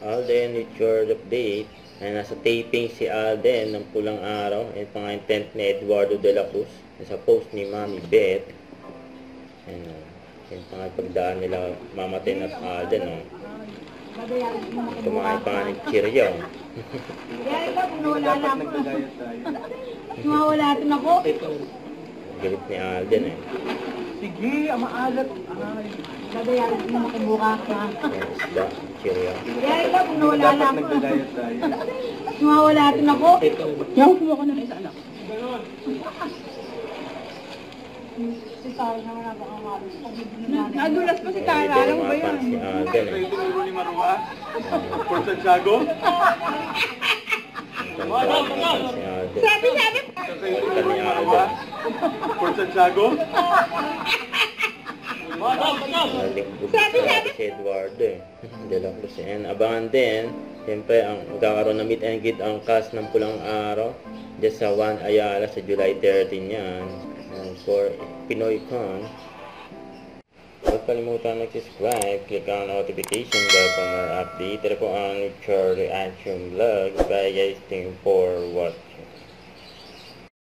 Alden with your update. Ay, nasa taping si Alden ng Pulang Araw. Ayun pa nga yung tent ni Eduardo de la Cruz. Nasa post ni Mami Beth. Ayun pa nga yung pagdaan nila mamatay na Alden. Kumain pa nga ni Cheerio. Kaya ikaw, kung nawala na ako. Nawala din ako. Galit ni Alden eh. Sige, maalat. Gagayarin mo makibukas na. Ayun, isda, Cheerio. Kaya ikaw, kung nawala na ako. Nagdadayat-dayat. Nawala din ako. Yan, kumuha ka na isa anak. Si Tara naman napakamari. Nadulas pa si Tara. Ayun, Alam mo ba mapan yun? si Alden eh. Ito tinuro ni Marua. For Santiago. Mapan si Alden. Sabi! Pagka ni Alden. For Santiago. Sabi si Eduardo eh. De la Cruz. And abangan din, siyempre, ang magkakaroon na meet and greet ang cast ng Pulang Araw. Just sa Juan Ayala sa July 13 yan. And for Pinoy Con. Huwag kalimutan mag-subscribe, click ang notification bell for more update. Ito po ang Nature Reaction Vlog. Bye guys, thank you for watching.